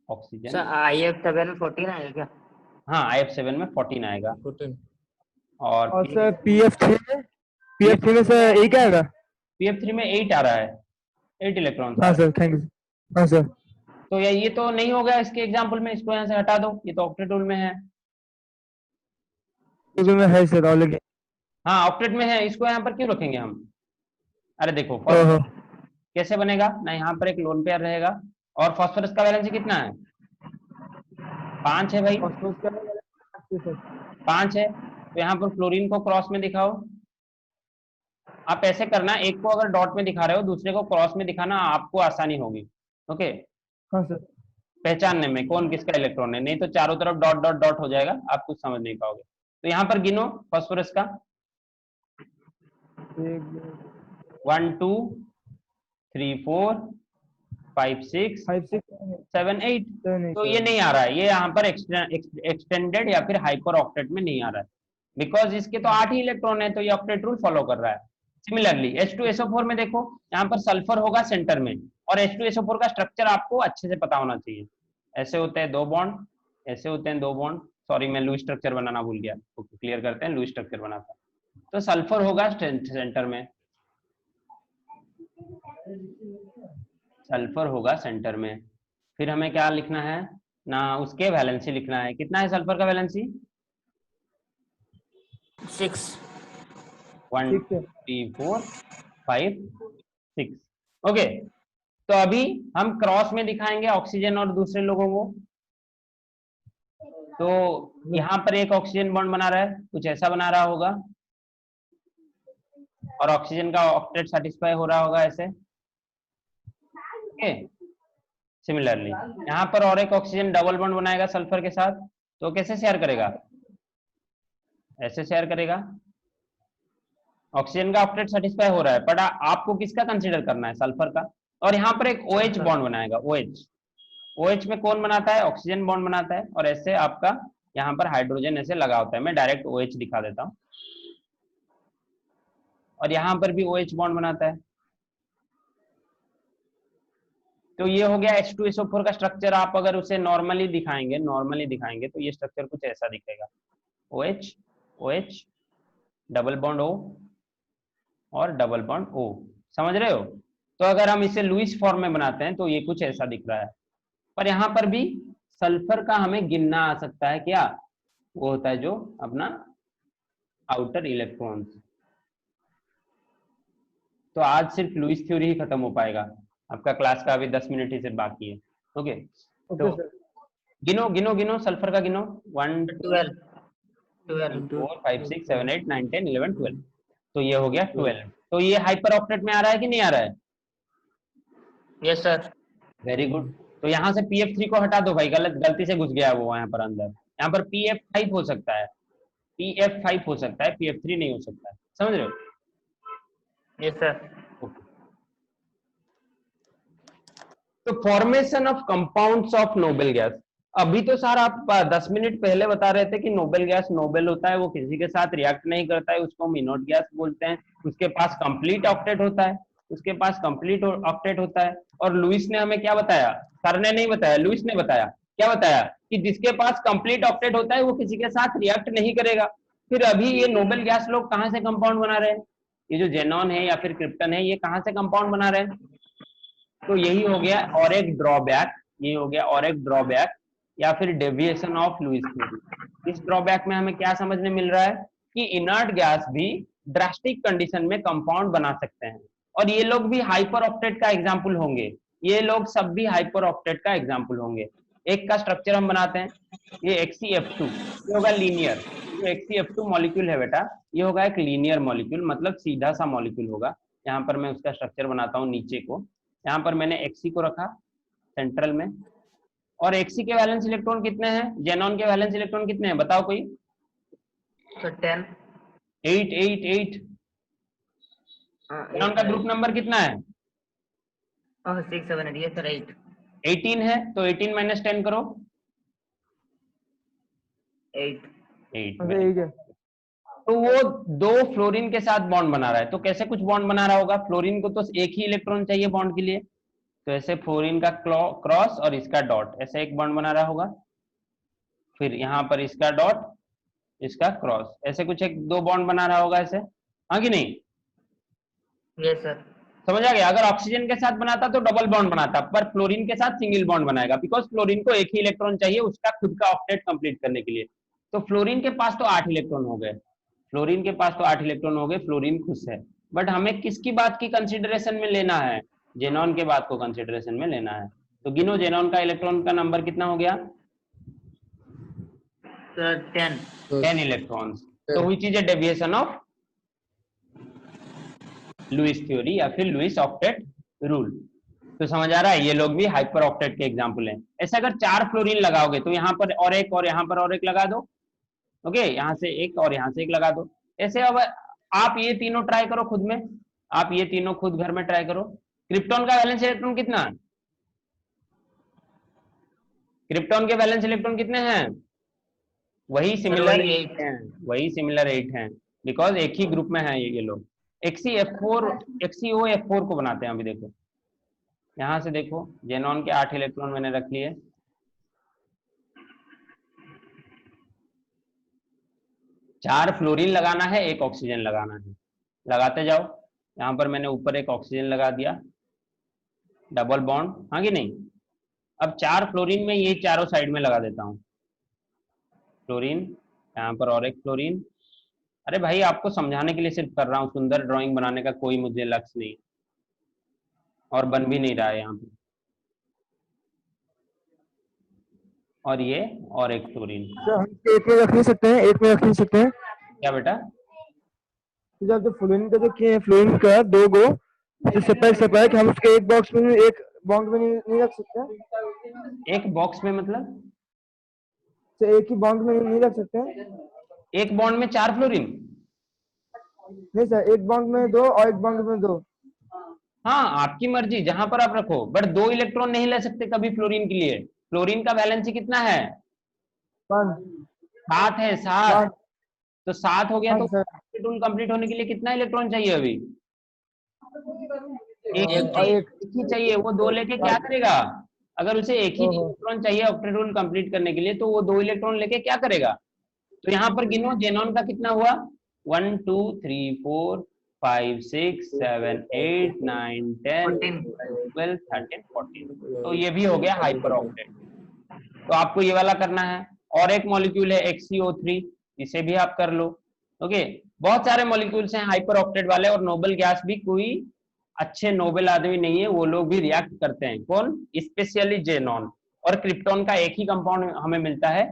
ऑक्सीजन। सर IF7 में 14 आएगा क्या? हाँ, IF7 में 14 आएगा। 14। और और सर PF3 में सर 8 आएगा। PF3 में 8 आ रहा है, 8 इलेक्ट्रॉन्स आ हाँ रहे हैं। Sir, thank you. हाँ सर। तो ये तो नहीं हो गया इसके एग्जाम्पल में, इसको यहाँ से हटा दो, ये तो ऑक्टेट रूल में है। में है सर ऑलरेडी। हाँ, ऑक्टेट में है, इसको यहाँ पर क्यों रखेंगे हम? अरे देखो ओहो। कैसे बनेगा ना, यहाँ पर एक लोन पेयर रहेगा, और फास्फोरस का वैलेंसी कितना है? 5 है भाई, 5 है। तो यहाँ पर फ्लोरीन को क्रॉस में दिखाओ। आप ऐसे करना, एक को अगर डॉट में दिखा रहे हो, दूसरे को क्रॉस में दिखाना, आपको आसानी होगी। ओके, हाँ सर। पहचानने में कौन किसका इलेक्ट्रॉन है, नहीं तो चारों तरफ डॉट डॉट डॉट हो जाएगा, आप कुछ समझ नहीं पाओगे। तो यहाँ पर गिनो फास्फोरस का, 1 2 3 4 5 6 7 8। तो ये नहीं आ रहा है, ये यहाँ पर एक्सटेंडेड या फिर हाइपर ऑक्टेट में नहीं आ रहा है, बिकॉज इसके तो 8 ही इलेक्ट्रॉन है, तो ये ऑक्टेट रूल फॉलो कर रहा है। सिमिलरली H2SO4 में देखो, यहाँ पर सल्फर होगा सेंटर में, और H2SO4 का स्ट्रक्चर आपको अच्छे से पता होना चाहिए। ऐसे होते हैं 2 बॉन्ड, ऐसे होते हैं 2 बॉन्ड। सॉरी, मैं लुईस स्ट्रक्चर बनाना भूल गया, क्लियर करते हैं, लुईस स्ट्रक्चर बनाता है। तो सल्फर होगा सेंटर में, सल्फर होगा सेंटर में। फिर हमें क्या लिखना है ना, उसके वैलेंसी लिखना है। कितना है सल्फर का वैलेंसी? 6। 1 2 3 4 5 6। ओके, तो अभी हम क्रॉस में दिखाएंगे ऑक्सीजन और दूसरे लोगों को। तो यहाँ पर एक ऑक्सीजन बॉन्ड बना रहा है, कुछ ऐसा बना रहा होगा, और ऑक्सीजन का ऑक्टेट सेटिस्फाई हो रहा होगा ऐसे। ओके, सिमिलरली यहाँ पर और एक ऑक्सीजन डबल बॉन्ड बनाएगा सल्फर के साथ, तो कैसे शेयर करेगा? ऐसे शेयर करेगा। ऑक्सीजन का ऑक्टेट सेटिस्फाई हो रहा है, बट आपको किसका कंसीडर करना है? सल्फर का। और यहाँ पर एक OH बॉन्ड बनाएगा, OH में कौन बनाता है? ऑक्सीजन बॉन्ड बनाता है, और ऐसे आपका यहाँ पर हाइड्रोजन ऐसे लगा होता है। मैं डायरेक्ट OH दिखा देता हूँ, और यहाँ पर भी OH बॉन्ड बनाता है। तो ये हो गया H2SO4 का स्ट्रक्चर। आप अगर उसे नॉर्मली दिखाएंगे तो ये स्ट्रक्चर कुछ ऐसा दिखेगा, OH OH double bond O और डबल बॉन्ड O। समझ रहे हो? तो अगर हम इसे लुईस फॉर्म में बनाते हैं तो ये कुछ ऐसा दिख रहा है। पर यहाँ पर भी सल्फर का हमें गिनना आ सकता है, क्या वो होता है जो अपना आउटर इलेक्ट्रॉन्स। तो आज सिर्फ लुईस थ्योरी ही खत्म हो पाएगा, आपका क्लास का अभी 10 मिनट ही सिर्फ बाकी है। ओके, तो गिनो गिनो गिनो सल्फर का गिनो, 1 2 3 4 5 6 7 8 9 10 11 12। तो ये हो गया 12। तो ये हाइपर ऑक्टेट में आ रहा है कि नहीं आ रहा है? Yes sir. Very good. तो यहाँ से PF3 को हटा दो भाई, गलती से घुस गया वो यहाँ पर अंदर। यहाँ पर PF5 हो सकता है, PF5 हो सकता है, PF3 नहीं हो सकता है, समझ रहे हो? Yes sir. तो formation of compounds of noble gas, अभी तो सर आप 10 मिनट पहले बता रहे थे कि नोबल गैस नोबल होता है, वो किसी के साथ रिएक्ट नहीं करता है, उसको हम इनर्ट गैस बोलते हैं, उसके पास कंप्लीट ऑक्टेट होता है, उसके पास कंप्लीट ऑक्टेट होता है। और लुइस ने हमें क्या बताया, सर ने नहीं बताया, लुइस ने बताया, क्या बताया कि जिसके पास कंप्लीट ऑक्टेट होता है वो किसी के साथ रिएक्ट नहीं करेगा। फिर अभी ये नोबल गैस लोग कहाँ से कंपाउंड बना रहे हैं, ये जो जेनॉन है या फिर क्रिप्टन है, ये कहाँ से कंपाउंड बना रहे हैं? तो यही हो गया और एक ड्रॉबैक, ये हो गया और एक ड्रॉबैक या फिर डेविएशन ऑफ लुइस थ्योरी। इस ड्रॉबैक में हमें क्या समझने मिल रहा है कि इनर्ट गैस भी ड्रास्टिक कंडीशन में कंपाउंड बना सकते हैं, और ये लोग भी हाइपर ऑक्टेट का एग्जाम्पल होंगे, ये लोग सब भी हाइपर ऑक्टेट का एग्जाम्पल होंगे। एक का स्ट्रक्चर हम बनाते हैं, ये XeF2, ये होगा लीनियर, जो XeF2 मॉलिक्यूल है बेटा, ये होगा एक लीनियर मॉलिक्यूल, मतलब सीधा सा मॉलिक्यूल होगा। यहाँ पर मैं उसका स्ट्रक्चर बनाता हूँ नीचे को, यहाँ पर मैंने Xe को रखा सेंट्रल में, और Xe के वैलेंस इलेक्ट्रॉन कितने हैं, जेनॉन के वैलेंस इलेक्ट्रॉन कितने हैं बताओ कोई? तो 10। 8 जेनॉन का ग्रुप नंबर कितना है? 6 7 8 यस सर 8। 18 है, तो 18 माइनस 10 करो, 8। 8। ठीक है। तो वो दो फ्लोरीन के साथ बॉन्ड बना रहा है, तो कैसे कुछ बॉन्ड बना रहा होगा? फ्लोरीन को तो एक ही इलेक्ट्रॉन चाहिए बॉन्ड के लिए, तो ऐसे फ्लोरीन का क्रॉस और इसका डॉट, ऐसे एक बॉन्ड बना रहा होगा, फिर यहाँ पर इसका डॉट, इसका क्रॉस, ऐसे कुछ एक दो बॉन्ड बना रहा होगा ऐसे, हाँ कि नहीं? Yes sir. समझ आ गया? अगर ऑक्सीजन के साथ बनाता तो डबल बॉन्ड बनाता, पर फ्लोरीन के साथ सिंगल बॉन्ड बनाएगा, बिकॉज फ्लोरीन को एक ही इलेक्ट्रॉन चाहिए उसका खुद का ऑक्टेट कंप्लीट करने के लिए। तो फ्लोरीन के पास तो 8 इलेक्ट्रॉन हो गए, फ्लोरीन के पास तो 8 इलेक्ट्रॉन हो गए, फ्लोरीन खुश है। बट हमें किसकी बात की कंसिडरेशन में लेना है? जेनॉन के बात को कंसिडरेशन में लेना है। तो गिनो, जेनॉन का इलेक्ट्रॉन का नंबर कितना हो गया? सर 10। 10 इलेक्ट्रॉन्स। तो which is a deviation of Louis theory या फिर लुइस ऑक्टेट रूल। तो समझ आ रहा है? ये लोग भी हाइपर ऑक्टेट के एग्जाम्पल हैं। ऐसे अगर 4 फ्लोरीन लगाओगे तो यहाँ पर और एक, और यहाँ पर और एक लगा दो, ओके, यहाँ से एक और यहाँ से एक लगा दो। ऐसे अब आप ये तीनों ट्राई करो खुद में, आप ये तीनों खुद घर में ट्राई करो। क्रिप्टॉन का वैलेंस इलेक्ट्रॉन कितना है? क्रिप्टॉन के वैलेंस इलेक्ट्रॉन कितने हैं? वही सिमिलर 8 हैं, वही सिमिलर 8 हैं, बिकॉज एक ही ग्रुप में है ये लोग। XeO F4 को बनाते हैं अभी, देखो यहां से देखो, जेनॉन के 8 इलेक्ट्रॉन मैंने रख लिए, 4 फ्लोरीन लगाना है, 1 ऑक्सीजन लगाना है, लगाते जाओ। यहाँ पर मैंने ऊपर एक ऑक्सीजन लगा दिया, डबल बॉन्ड, हाँ कि नहीं? अब 4 फ्लोरीन में ये चारों साइड में लगा देता हूँ, फ्लोरीन, यहाँ पर और एक फ्लोरीन। अरे भाई आपको समझाने के लिए सिर्फ कर रहा हूँ, सुंदर ड्राइंग बनाने का कोई मुझे लक्ष्य नहीं, और बन भी नहीं रहा है यहाँ पे। और ये और एक फ्लोरीन। सर हम एक में रख नहीं सकते हैं, एक में रख नहीं सकते हैं क्या बेटा? जब जो फ्लोरीन का जो किए हैं, फ्लोरीन का 2 गो सेपरेट, हम उसके एक बॉक्स में, एक बॉन्ड में नहीं रख सकते? एक बॉक्स में मतलब? तो एक ही बॉन्ड में नहीं रख सकते हैं? एक बॉन्ड में 4 फ्लोरीन? नहीं सर, एक बॉन्ड में 2 और एक बॉन्ड में 2। हाँ आपकी मर्जी, जहां पर आप रखो, बट 2 इलेक्ट्रॉन नहीं ले सकते कभी फ्लोरीन के लिए। फ्लोरीन का वैलेंसी कितना है? 7 है, 7। तो 7 हो गया, तो टूल कंप्लीट होने के लिए कितना इलेक्ट्रॉन चाहिए अभी? एक ही चाहिए। वो 2 लेके क्या करेगा? अगर उसे एक ही इलेक्ट्रॉन चाहिए ऑक्टेट कंप्लीट करने के लिए, तो वो 2 इलेक्ट्रॉन लेके क्या करेगा? तो यहाँ पर गिनो, जेनॉन का कितना हुआ? 1 2 3 4 5 6 7 8 9 10 12 13 14। तो ये भी हो गया हाइपर ऑक्टेट। तो आपको ये वाला करना है। और एक मॉलिक्यूल है XeO3, इसे भी आप कर लो। ओके, बहुत सारे मॉलिक्यूल्स हैं हाइपर ऑक्टेट वाले, और नोबल गैस भी कोई अच्छे नोबल आदमी नहीं है, वो लोग भी रिएक्ट करते हैं। कौन? Specially xenon. और क्रिप्टॉन का एक ही कंपाउंड हमें मिलता है,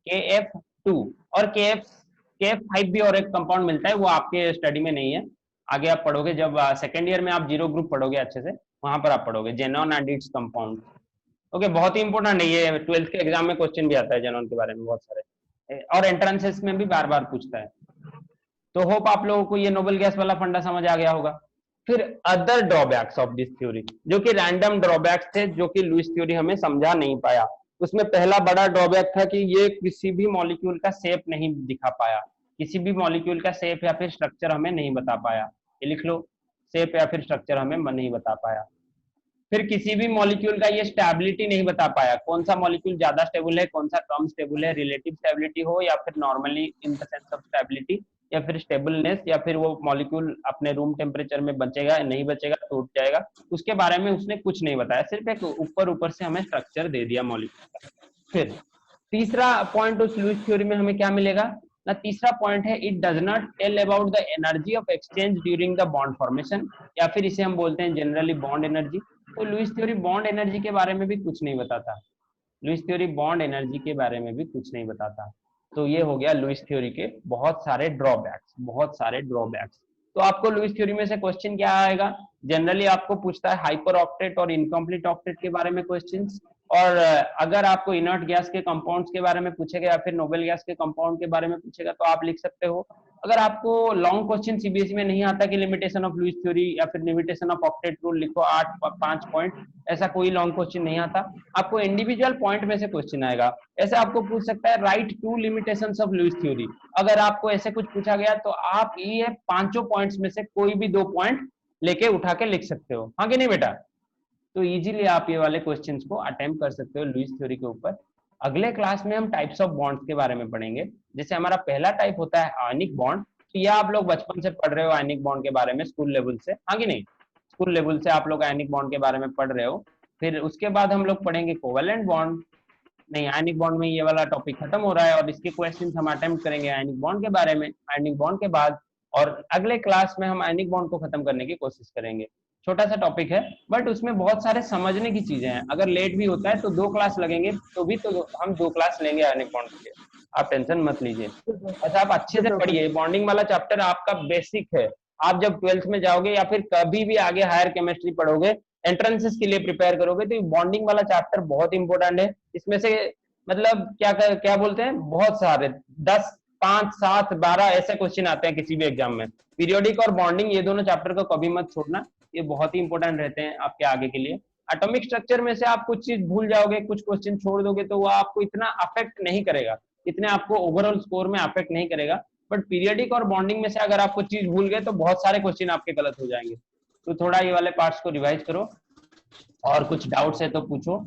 KF2, और KF5 भी और एक कंपाउंड मिलता है, वो आपके स्टडी में नहीं है, आगे आप पढ़ोगे जब सेकेंड ईयर में आप जीरो ग्रुप पढ़ोगे अच्छे से, वहां पर आप पढ़ोगे xenon and its compound. Okay, बहुत ही इंपॉर्टेंट है ये, 12th के एग्जाम में क्वेश्चन भी आता है जेनॉन के बारे में बहुत सारे। और एंट्रेंसेस में भी बार बार पूछता है। तो होप आप लोगों को ये नोबल गैस वाला फंडा समझ आ गया होगा। फिर other drawbacks of this theory, जो कि रैंडम ड्रॉबैक्स थे, जो कि लुईस थ्योरी हमें समझा नहीं पाया। उसमें पहला बड़ा ड्रॉबैक था कि ये किसी भी मॉलिक्यूल का शेप नहीं दिखा पाया, किसी भी मॉलिक्यूल का शेप या फिर स्ट्रक्चर हमें नहीं बता पाया। ये लिख लो, शेप या फिर स्ट्रक्चर हमें नहीं बता पाया। फिर किसी भी मॉलिक्यूल का ये स्टेबिलिटी नहीं बता पाया, कौन सा मॉलिक्यूल ज्यादा स्टेबल है, कौन सा कम स्टेबल है, रिलेटिव स्टेबिलिटी हो या फिर normally in the sense of stability, या फिर स्टेबलनेस, या फिर वो मॉलिक्यूल अपने रूम टेम्परेचर में बचेगा नहीं बचेगा, टूट जाएगा, उसके बारे में उसने कुछ नहीं बताया, सिर्फ एक ऊपर से हमें स्ट्रक्चर दे दिया मॉलिक्यूल का। फिर तीसरा पॉइंट उस लुईस थ्योरी में हमें क्या मिलेगा ना, तीसरा पॉइंट है it does not tell about the energy of exchange during the bond formation, या फिर इसे हम बोलते हैं जनरली बॉन्ड एनर्जी। तो लुईस थ्योरी बॉन्ड एनर्जी के बारे में भी कुछ नहीं बताता, लुईस थ्योरी बॉन्ड एनर्जी के बारे में भी कुछ नहीं बताता। तो ये हो गया लुईस थ्योरी के बहुत सारे ड्रॉबैक्स, बहुत सारे ड्रॉबैक्स। तो आपको लुईस थ्योरी में से क्वेश्चन क्या आएगा, जनरली आपको पूछता है हाइपर ऑक्टेट और इनकम्प्लीट ऑक्टेट के बारे में क्वेश्चंस, और अगर आपको इनर्ट गैस के कंपाउंड्स के बारे में पूछेगा या फिर नोबेल गैस के कंपाउंड के बारे में पूछेगा तो आप लिख सकते हो। अगर आपको लॉन्ग क्वेश्चन सीबीएसई में नहीं आता कि लिमिटेशन ऑफ लुईस थ्योरी या फिर लिमिटेशन ऑफ ऑक्टेट रूल लिखो 5 पॉइंट, ऐसा कोई लॉन्ग क्वेश्चन नहीं आता, आपको इंडिविजुअल पॉइंट में से क्वेश्चन आएगा। ऐसे आपको पूछ सकता है right 2 limitations of Lewis theory, अगर आपको ऐसे कुछ पूछा गया तो आप ये 5 पॉइंट्स में से कोई भी 2 पॉइंट लेके उठा के लिख सकते हो, हाँ कि नहीं बेटा। तो इजीली आप ये वाले क्वेश्चंस को अटेम्प्ट कर सकते हो लुईस थ्योरी के ऊपर। अगले क्लास में हम टाइप्स ऑफ बॉन्ड्स के बारे में पढ़ेंगे। जैसे हमारा पहला टाइप होता है आयनिक बॉन्ड, तो ये आप लोग बचपन से पढ़ रहे हो आयनिक बॉन्ड के बारे में स्कूल लेवल से, हाँ कि नहीं, स्कूल लेवल से आप लोग आयनिक बॉन्ड के बारे में पढ़ रहे हो। फिर उसके बाद हम लोग पढ़ेंगे कोवेलेंट बॉन्ड, नहीं आयनिक बॉन्ड में ये वाला टॉपिक खत्म हो रहा है और इसके क्वेश्चन हम अटेम्प्ट करेंगे आयनिक बॉन्ड के बारे में आयनिक बॉन्ड के बाद, और अगले क्लास में हम आयनिक बॉन्ड को खत्म करने की कोशिश करेंगे। छोटा सा टॉपिक है बट उसमें बहुत सारे समझने की चीजें हैं, अगर लेट भी होता है तो 2 क्लास लगेंगे, तो भी तो हम 2 क्लास लेंगे आयनिक बॉन्ड के, आप टेंशन मत लीजिए। अच्छा आप अच्छे से पढ़िए, बॉन्डिंग वाला चैप्टर आपका बेसिक है। आप जब 12th में जाओगे या फिर कभी भी आगे हायर केमिस्ट्री पढ़ोगे, एंट्रेंसेस के लिए प्रिपेयर करोगे, तो बॉन्डिंग वाला चैप्टर बहुत इंपॉर्टेंट है। इसमें से मतलब क्या बोलते हैं, बहुत सारे 10, 5, 7, 12 ऐसे क्वेश्चन आते हैं किसी भी एग्जाम में। पीरियोडिक और बॉन्डिंग ये दोनों चैप्टर को कभी मत छोड़ना, ये बहुत ही इंपॉर्टेंट रहते हैं आपके आगे के लिए। एटॉमिक स्ट्रक्चर में से आप कुछ चीज भूल जाओगे, कुछ क्वेश्चन छोड़ दोगे तो वो आपको इतना अफेक्ट नहीं करेगा, इतने आपको ओवरऑल स्कोर में अफेक्ट नहीं करेगा। बट पीरियोडिक और बॉन्डिंग में से अगर आप कुछ चीज भूल गए तो बहुत सारे क्वेश्चन आपके गलत हो जाएंगे। तो थोड़ा ये वाले पार्ट्स को रिवाइज करो और कुछ डाउट्स है तो पूछो।